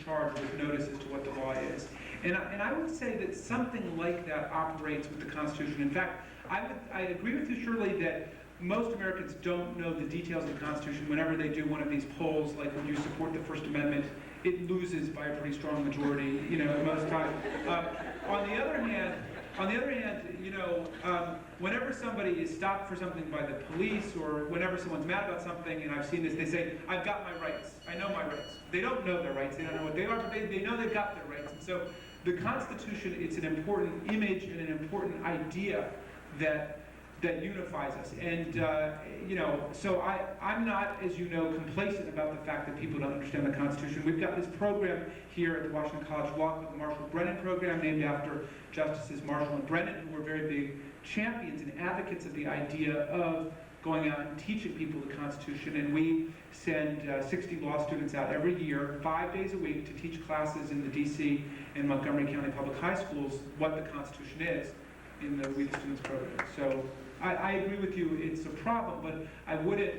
charge with notice as to what the law is. And I would say that something like that operates with the Constitution. In fact, I agree with you, Shirley, that most Americans don't know the details of the Constitution. Whenever they do one of these polls, like would you support the First Amendment, it loses by a pretty strong majority, most times. On the other hand, whenever somebody is stopped for something by the police, or whenever someone's mad about something, and I've seen this, they say, I've got my rights. I know my rights. They don't know their rights. They don't know what they are, but they know they've got their rights. And so the Constitution, it's an important image and an important idea that unifies us. And, so I'm not, as you know, complacent about the fact that people don't understand the Constitution. We've got this program here at the Washington College Law called the Marshall-Brennan Program, named after Justices Marshall and Brennan, who were very big champions and advocates of the idea of going out and teaching people the Constitution. And we send 60 law students out every year, 5 days a week, to teach classes in the DC and Montgomery County Public High Schools what the Constitution is in the We the Students program. So I agree with you, it's a problem, but I wouldn't,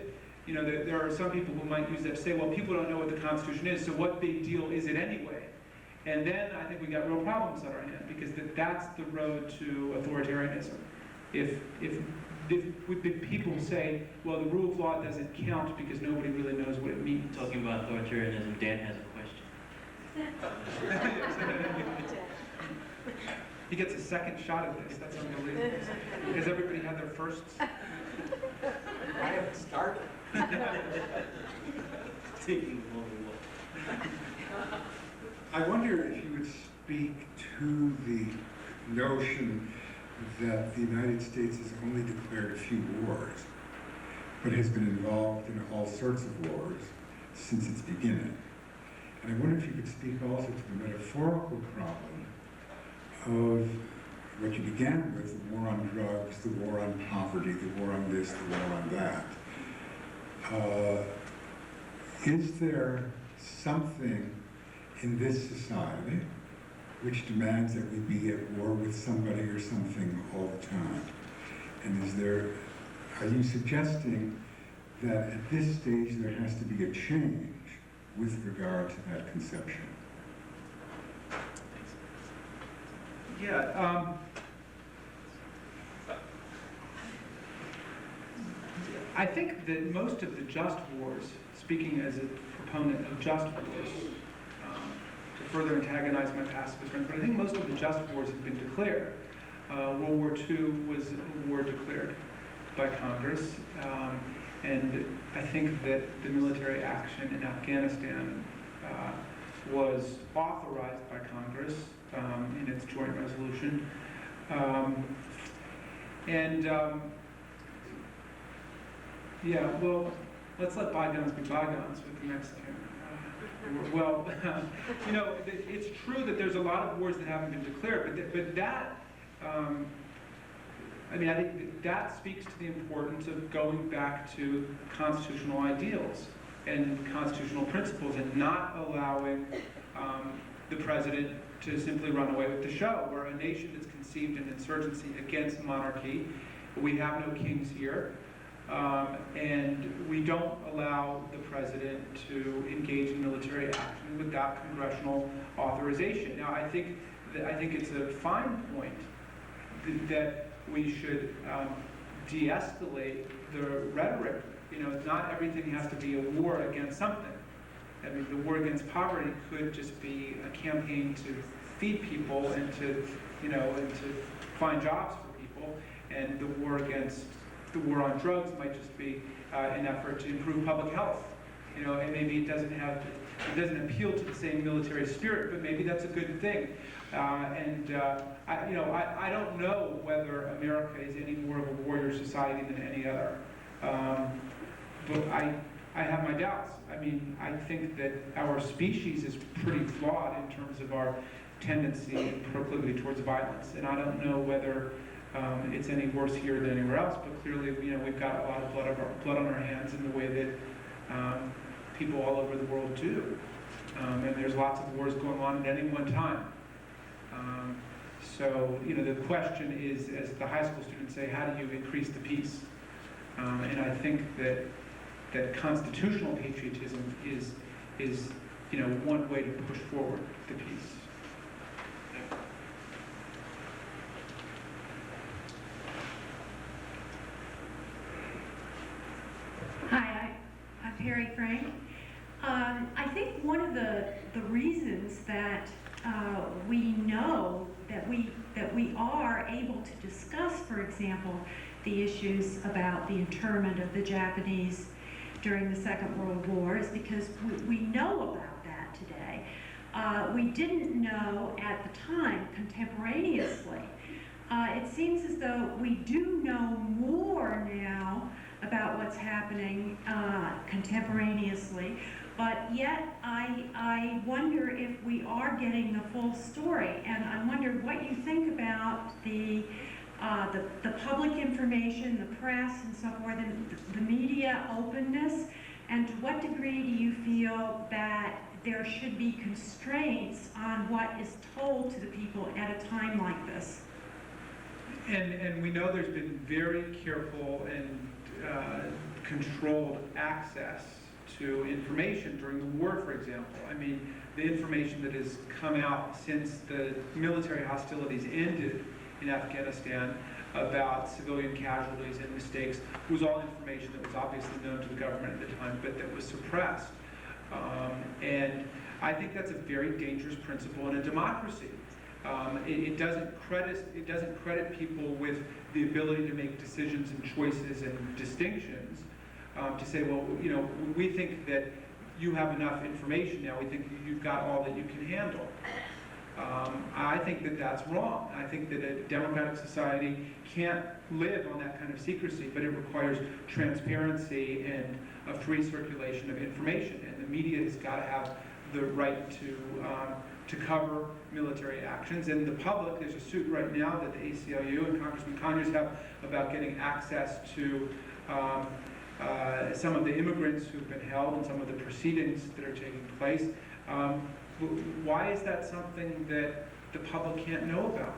there are some people who might use that to say, well, people don't know what the Constitution is, so what big deal is it anyway? And then I think we got real problems on our hands, because that's the road to authoritarianism. If people say, well, the rule of law doesn't count because nobody really knows what it means. Talking about authoritarianism, Dan has a question. He gets a second shot at this. That's unbelievable. Has everybody had their firsts? I haven't started. Taking I wonder if you would speak to the notion that the United States has only declared a few wars, but has been involved in all sorts of wars since its beginning. And I wonder if you could speak also to the metaphorical problem of what you began with, the war on drugs, the war on poverty, the war on this, the war on that. Is there something in this society which demands that we be at war with somebody or something all the time? And are you suggesting that at this stage there has to be a change with regard to that conception? Yeah, I think that most of the just wars, speaking as a proponent of just wars, to further antagonize my pacifist friends, but I think most of the just wars have been declared. World War II was a war declared by Congress, and I think that the military action in Afghanistan was authorized by Congress in its joint resolution. Yeah, well, let's let bygones be bygones with the Mexican. It's true that there's a lot of wars that haven't been declared, but that, I think that speaks to the importance of going back to constitutional ideals and constitutional principles and not allowing the president to simply run away with the show. We're a nation that's conceived an insurgency against monarchy. We have no kings here. And we don't allow the president to engage in military action without congressional authorization. Now, I think it's a fine point that we should de-escalate the rhetoric. Not everything has to be a war against something. I mean, the war against poverty could just be a campaign to feed people and to find jobs for people, and the war on drugs might just be an effort to improve public health. And maybe it doesn't appeal to the same military spirit, but maybe that's a good thing. I don't know whether America is any more of a warrior society than any other. But I have my doubts. I mean, I think that our species is pretty flawed in terms of our tendency and proclivity towards violence. And I don't know whether it's any worse here than anywhere else, but clearly, we've got a lot of blood on our hands in the way that people all over the world do. And there's lots of wars going on at any one time. So, the question is, as the high school students say, how do you increase the peace? And I think that constitutional patriotism is one way to push forward the peace. Hi, I'm Perry Frank. I think one of the reasons that we know that we are able to discuss, for example, the issues about the internment of the Japanese during the Second World War is because we know about that today. We didn't know at the time, contemporaneously. It seems as though we do know more now about what's happening contemporaneously, but yet I wonder if we are getting the full story, and I wonder what you think about the public information, the press, and so forth, and the media openness, and to what degree do you feel that there should be constraints on what is told to the people at a time like this? And we know there's been very careful and controlled access to information during the war, for example. I mean, the information that has come out since the military hostilities ended in Afghanistan about civilian casualties and mistakes was all information that was obviously known to the government at the time, but that was suppressed. And I think that's a very dangerous principle in a democracy. It doesn't credit people with the ability to make decisions and choices and distinctions. To say, well, we think that you have enough information now. We think you've got all that you can handle. I think that that's wrong. I think that a democratic society can't live on that kind of secrecy, but it requires transparency and a free circulation of information. And the media has got to have the right to cover military actions. And the public, there's a suit right now that the ACLU and Congressman Conyers have about getting access to some of the immigrants who've been held and some of the proceedings that are taking place. Why is that something that the public can't know about?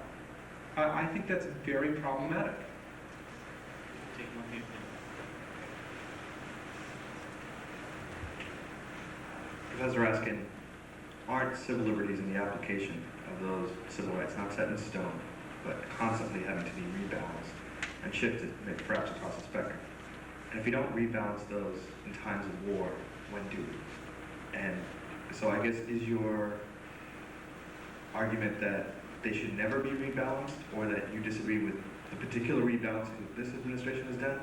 I think that's very problematic. Take one here. Professor Raskin, aren't civil liberties in the application of those civil rights not set in stone, but constantly having to be rebalanced and shifted, maybe perhaps across the spectrum? And if you don't rebalance those in times of war, when do we? And so I guess, is your argument that they should never be rebalanced, or that you disagree with the particular rebalancing that this administration has done,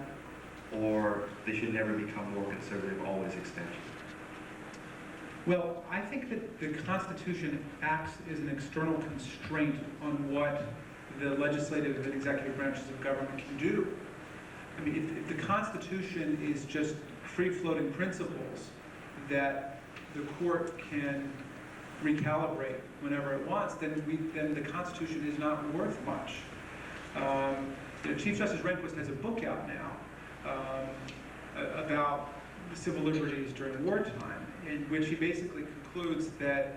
or they should never become more conservative, always expansion? Well, I think that the Constitution acts as an external constraint on what the legislative and executive branches of government can do. I mean, if the Constitution is just free-floating principles that the court can recalibrate whenever it wants, then the Constitution is not worth much. Chief Justice Rehnquist has a book out now about the civil liberties during wartime, in which he basically concludes that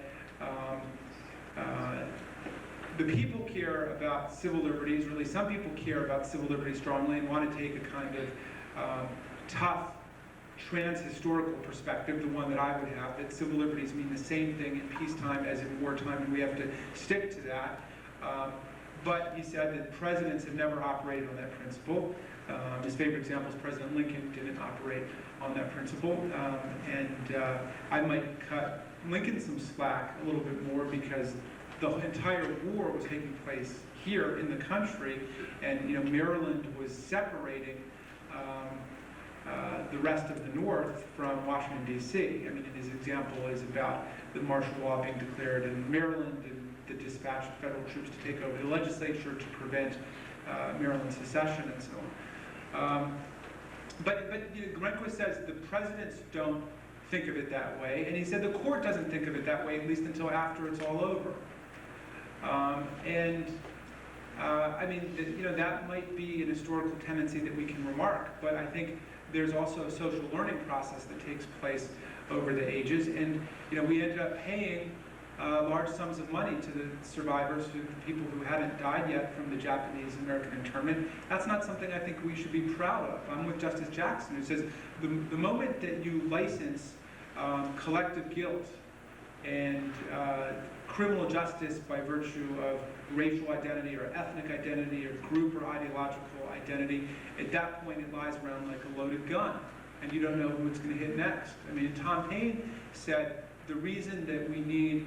the people care about civil liberties, really some people care about civil liberties strongly and want to take a kind of tough trans-historical perspective, the one that I would have, that civil liberties mean the same thing in peacetime as in wartime, and we have to stick to that. But he said that presidents have never operated on that principle. His favorite example is President Lincoln didn't operate on that principle. I might cut Lincoln some slack a little bit more because the entire war was taking place here in the country, and Maryland was separating the rest of the North from Washington, D.C. I mean, his example is about the martial law being declared in Maryland and the dispatch of federal troops to take over the legislature to prevent Maryland secession and so on. But Rehnquist says the presidents don't think of it that way, and he said the court doesn't think of it that way, at least until after it's all over. I mean, that might be an historical tendency that we can remark, but I think there's also a social learning process that takes place over the ages, and we ended up paying large sums of money to the survivors, to the people who hadn't died yet from the Japanese-American internment. That's not something I think we should be proud of. I'm with Justice Jackson, who says the moment that you license collective guilt and criminal justice by virtue of racial identity or ethnic identity or group or ideological identity, at that point it lies around like a loaded gun, and you don't know who it's going to hit next. I mean, Tom Paine said the reason that we need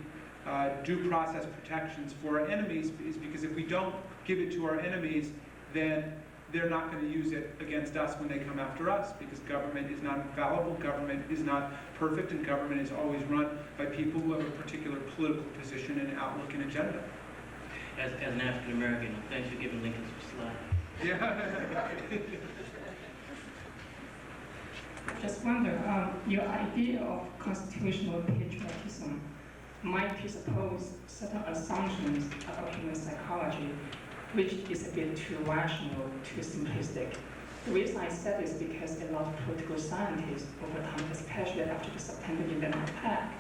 due process protections for our enemies is because if we don't give it to our enemies, then they're not going to use it against us when they come after us, because government is not infallible, government is not perfect, and government is always run by people who have a particular political position and outlook and agenda. As an African American, thanks for giving Lincoln some slack. Yeah. Just wonder, your idea of constitutional patriotism might presuppose certain assumptions about human psychology, which is a bit too rational, too simplistic. The reason I said this is because a lot of political scientists over time, especially after the September 11 attack,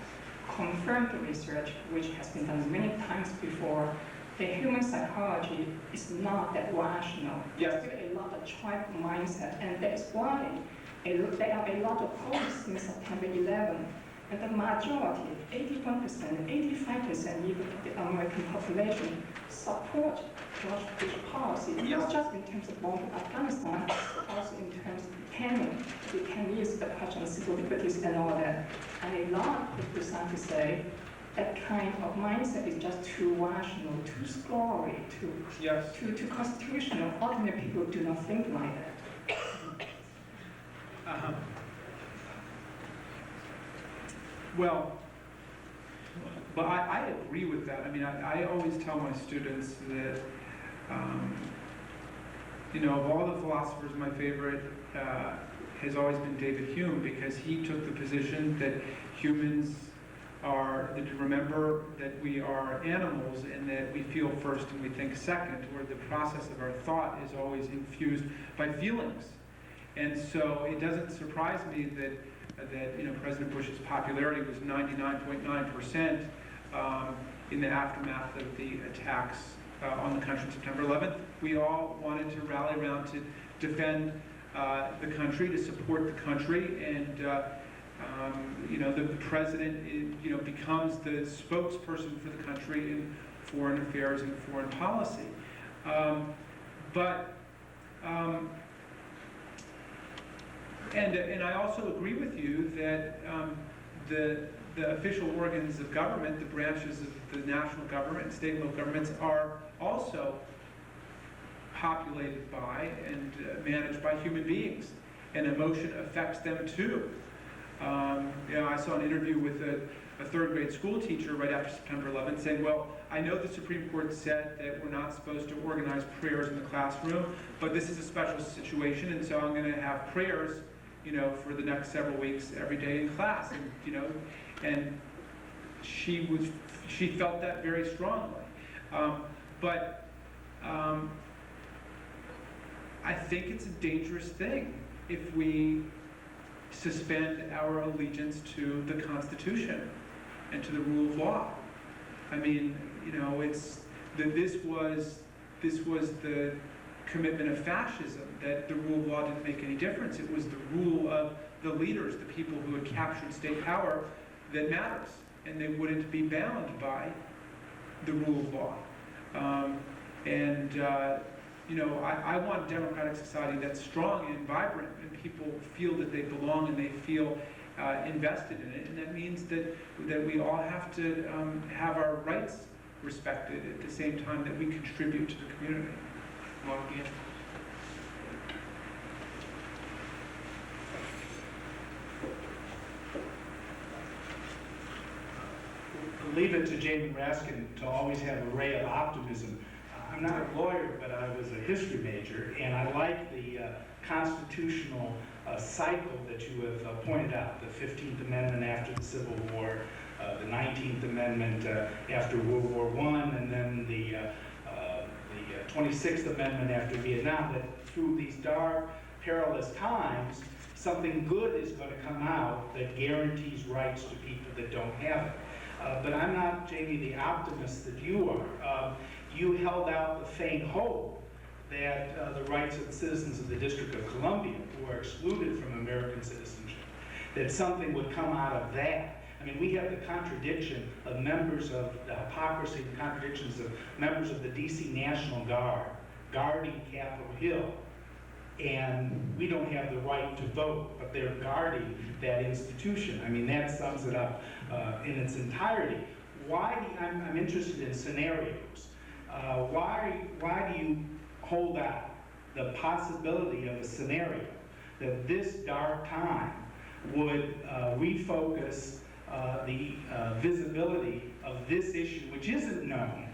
confirmed the research, which has been done many times before, that human psychology is not that rational. Yes. There's still a lot of tribal mindset, and that's why there are a lot of polls since September 11, and the majority, 81%, 85% even of the American population support George Bush policy, Yes. not just in terms of bombing Afghanistan, but also in terms of detaining the detainees, the question of civil liberties and all that. And a lot of political scientists say that kind of mindset is just too rational, too scary, Yes. too constitutional. Ordinary people do not think like that. Well, but I agree with that. I mean, I always tell my students that, you know, of all the philosophers, my favorite has always been David Hume, because he took the position that humans are, that to remember that we are animals and that we feel first and we think second, where the process of our thought is always infused by feelings. And so it doesn't surprise me that you know, President Bush's popularity was 99.9% in the aftermath of the attacks on the country on September 11th. We all wanted to rally around to defend the country, to support the country, and you know, the president you know, becomes the spokesperson for the country in foreign affairs and foreign policy. And I also agree with you that the official organs of government, the branches of the national government and state and local governments, are also populated by and managed by human beings, and emotion affects them too. You know, I saw an interview with a third grade school teacher right after September 11th saying, well, I know the Supreme Court said that we're not supposed to organize prayers in the classroom, but this is a special situation, and so I'm going to have prayers, you know, for the next several weeks every day in class. And you know, and she felt that very strongly. I think it's a dangerous thing if we suspend our allegiance to the Constitution and to the rule of law. I mean, you know, it's that this was the commitment of fascism, that the rule of law didn't make any difference. It was the rule of the leaders, the people who had captured state power, that matters, and they wouldn't be bound by the rule of law. You know, I want a democratic society that's strong and vibrant, and people feel that they belong and they feel invested in it, and that means that we all have to have our rights respected at the same time that we contribute to the community. Mark, yeah. Leave it to Jamin Raskin to always have a ray of optimism. I'm not a lawyer, but I was a history major, and I like the constitutional cycle that you have pointed out, the 15th Amendment after the Civil War, the 19th Amendment after World War I, and then the 26th Amendment after Vietnam, that through these dark, perilous times, something good is going to come out that guarantees rights to people that don't have it. But I'm not, Jamie, the optimist that you are. You held out the faint hope that the rights of the citizens of the District of Columbia, who are excluded from American citizenship, that something would come out of that. I mean, we have the contradiction of members of, the hypocrisy and contradictions of members of the DC National Guard guarding Capitol Hill, and we don't have the right to vote, but they're guarding that institution. I mean, that sums it up in its entirety. I'm interested in scenarios. Why do you hold out the possibility of a scenario that this dark time would refocus the visibility of this issue, which isn't known,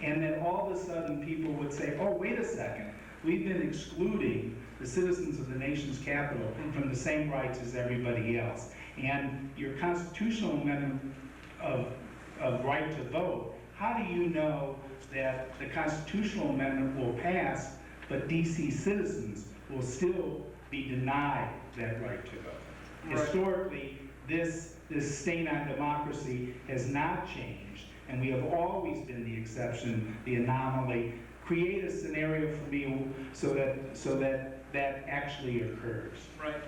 and then all of a sudden people would say, oh, wait a second, we've been excluding the citizens of the nation's capital from the same rights as everybody else. And your constitutional amendment of right to vote, how do you know that the constitutional amendment will pass, but DC citizens will still be denied that right to vote? Right. Historically, this stain on democracy has not changed, and we have always been the exception, the anomaly. Create a scenario for me so that actually occurs. Right.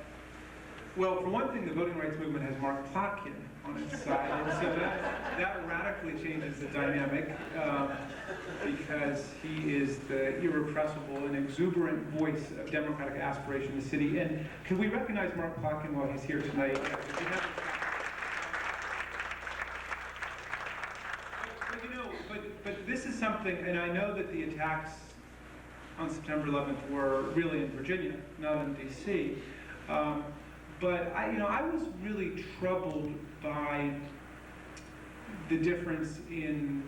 Well, for one thing, the voting rights movement has Mark Plotkin on its side, and so that radically changes the dynamic because he is the irrepressible and exuberant voice of democratic aspiration in the city. And can we recognize Mark Plotkin while he's here tonight? But this is something, and I know that the attacks on September 11th were really in Virginia, not in DC. But I was really troubled by the difference in,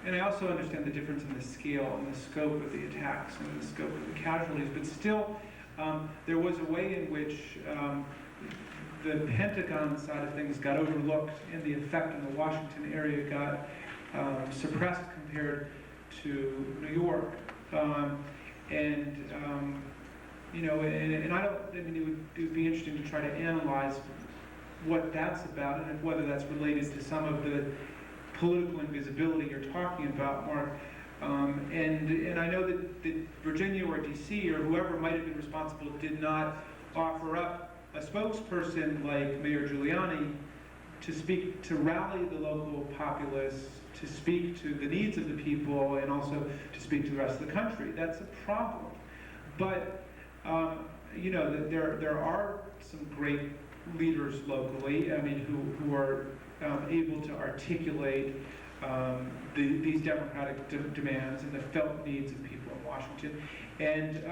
and I also understand the difference in the scale and the scope of the attacks and the scope of the casualties, but still, there was a way in which the Pentagon side of things got overlooked and the effect in the Washington area got suppressed compared to New York. And I don't, it would be interesting to try to analyze what that's about and whether that's related to some of the political invisibility you're talking about, Mark. And I know that Virginia or DC or whoever might have been responsible did not offer up a spokesperson like Mayor Giuliani to speak, to rally the local populace, to speak to the needs of the people, and also to speak to the rest of the country. That's a problem. But there are some great leaders locally, who are able to articulate these democratic demands and the felt needs of people in Washington. And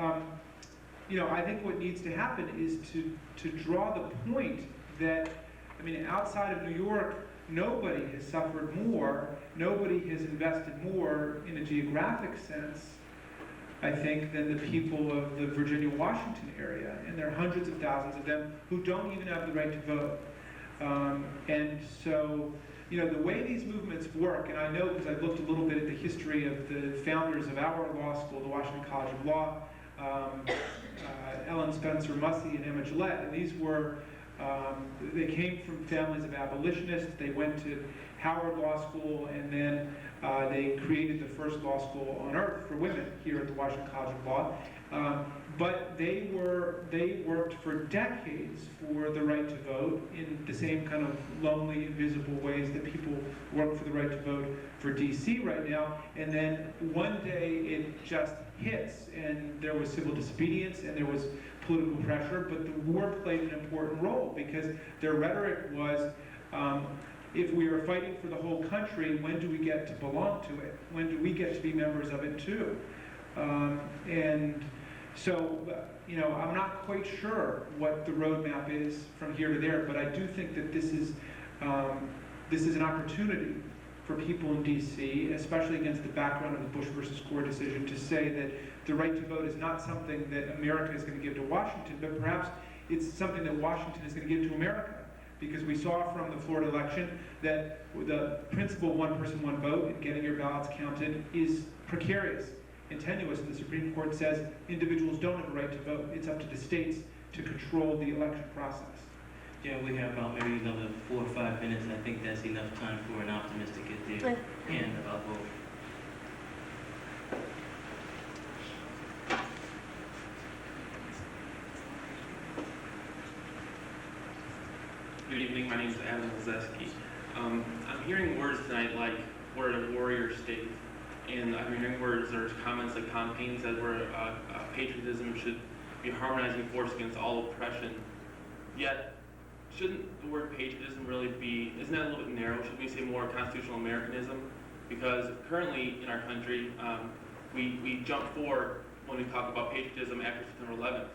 I think what needs to happen is to draw the point that, outside of New York, nobody has suffered more, nobody has invested more in a geographic sense, I think, than the people of the Virginia-Washington area. And there are hundreds of thousands of them who don't even have the right to vote. And so, the way these movements work, and I know because I've looked a little bit at the history of the founders of our law school, the Washington College of Law, Ellen Spencer Mussey and Emma Gillette, and these were, they came from families of abolitionists. They went to Howard Law School, and then they created the first law school on earth for women here at the Washington College of Law. But they worked for decades for the right to vote in the same kind of lonely, invisible ways that people work for the right to vote for DC right now. And then one day it just hits, and there was civil disobedience and there was political pressure, but the war played an important role because their rhetoric was, if we are fighting for the whole country, when do we get to belong to it? When do we get to be members of it too? So, I'm not quite sure what the roadmap is from here to there, but I do think that this is an opportunity for people in DC, especially against the background of the Bush versus Gore decision, to say that the right to vote is not something that America is going to give to Washington, but perhaps it's something that Washington is going to give to America. Because we saw from the Florida election that the principle one person, one vote and getting your ballots counted is precarious and tenuous. And the Supreme Court says individuals don't have a right to vote. It's up to the states to control the election process. Yeah, we have about maybe another 4 or 5 minutes. I think that's enough time for an optimist to get there and vote. Good evening, my name is Adam Lezeski. I'm hearing words tonight like we're at a warrior state, and I'm hearing words or comments like campaigns that patriotism should be a harmonizing force against all oppression. Yet, shouldn't the word patriotism really be, isn't that a little bit narrow? Should we say more constitutional Americanism? Because currently in our country, we jump forward when we talk about patriotism after September 11th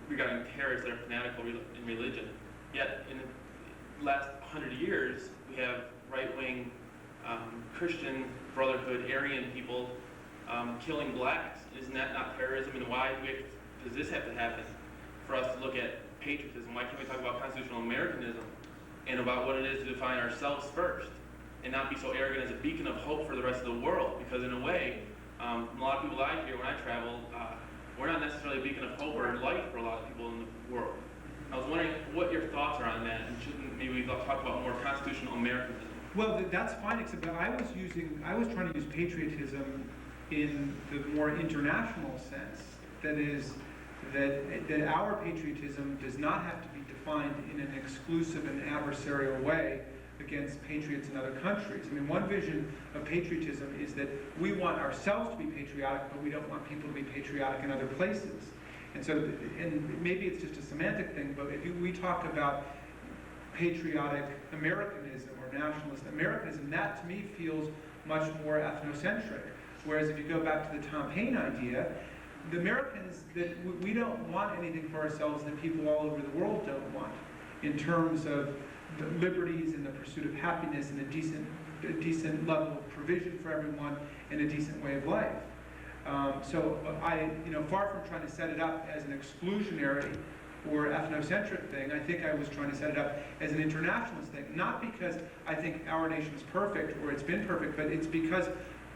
regarding terrorists that are fanatical in religion. Yet in the last 100 years, we have right-wing Christian Brotherhood, Aryan people killing blacks. Isn't that not terrorism? And why does this have to happen for us to look at patriotism? Why can't we talk about constitutional Americanism and about what it is to define ourselves first and not be so arrogant as a beacon of hope for the rest of the world? Because in a way, a lot of people I hear when I travel, we're not necessarily a beacon of hope or light for a lot of people in the world. I was wondering what your thoughts are on that, and shouldn't maybe we talk about more constitutional Americanism? Well, that's fine, except that I was trying to use patriotism in the more international sense. That is, that our patriotism does not have to be defined in an exclusive and adversarial way against patriots in other countries. I mean, one vision of patriotism is that we want ourselves to be patriotic, but we don't want people to be patriotic in other places. And so, and maybe it's just a semantic thing, but if we talk about patriotic Americanism or nationalist Americanism, that to me feels much more ethnocentric. Whereas if you go back to the Tom Paine idea, the Americans, that we don't want anything for ourselves that people all over the world don't want, in terms of the liberties and the pursuit of happiness and a decent level of provision for everyone and a decent way of life. So I, far from trying to set it up as an exclusionary or ethnocentric thing, I think I was trying to set it up as an internationalist thing. Not because I think our nation is perfect or it's been perfect, but it's because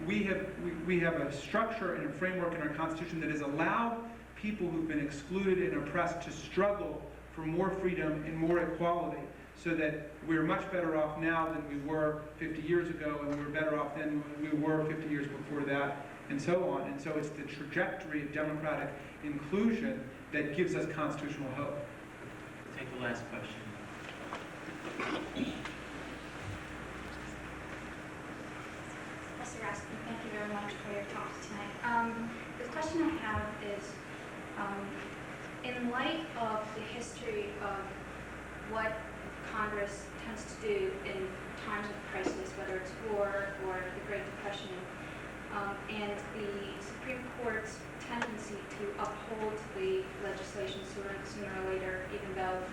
we have a structure and a framework in our Constitution that has allowed people who've been excluded and oppressed to struggle for more freedom and more equality, so that we're much better off now than we were 50 years ago, and we were better off than we were 50 years before that, and so on. And so it's the trajectory of democratic inclusion that gives us constitutional hope. We'll take the last question. Professor Raskin, thank you very much for your talk tonight. The question I have is, in light of the history of what Congress tends to do in times of crisis, whether it's war or the Great Depression, and the Supreme Court's tendency to uphold the legislation sooner or later, even though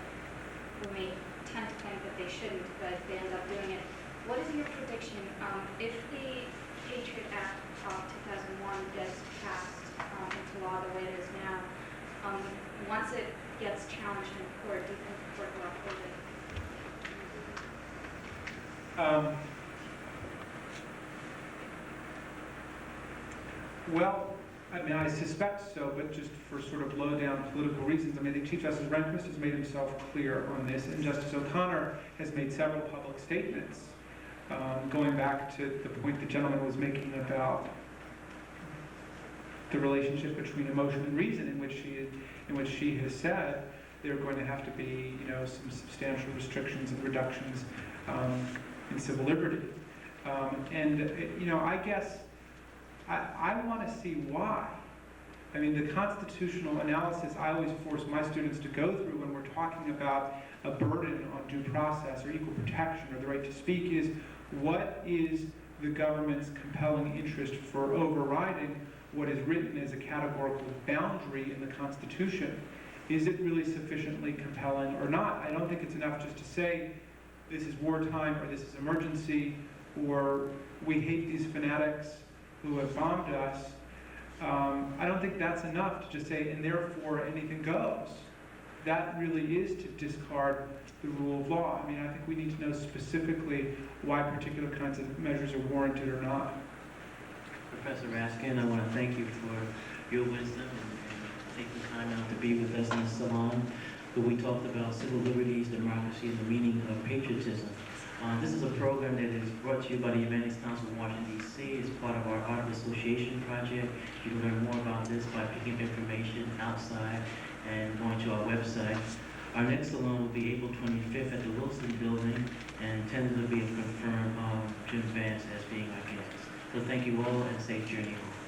we may tend to think that they shouldn't, but they end up doing it. What is your prediction if the Patriot Act of 2001 gets passed into law the way it is now? Once it gets challenged in court, do you think the court will uphold it? Well, I mean, I suspect so, but just for sort of low-down political reasons. I mean, I think Chief Justice Rehnquist has made himself clear on this, and Justice O'Connor has made several public statements, going back to the point the gentleman was making about the relationship between emotion and reason, in which she has said there are going to have to be, some substantial restrictions and reductions in civil liberty. I guess I want to see why. I mean, the constitutional analysis I always force my students to go through when we're talking about a burden on due process or equal protection or the right to speak is, what is the government's compelling interest for overriding what is written as a categorical boundary in the Constitution? Is it really sufficiently compelling or not? I don't think it's enough just to say this is wartime or this is emergency or we hate these fanatics who have bombed us. I don't think that's enough to just say, and therefore anything goes. That really is to discard the rule of law. I mean, I think we need to know specifically why particular kinds of measures are warranted or not. Professor Raskin, I want to thank you for your wisdom and taking time out to be with us in the salon, where we talked about civil liberties, democracy, and the meaning of patriotism. This is a program that is brought to you by the Humanities Council of Washington, D.C. It's part of our Art of Association project. You can learn more about this by picking up information outside and going to our website. Our next salon will be April 25th at the Wilson Building, and tentatively confirm Jim Vance as being our guest. So thank you all, and safe journey home.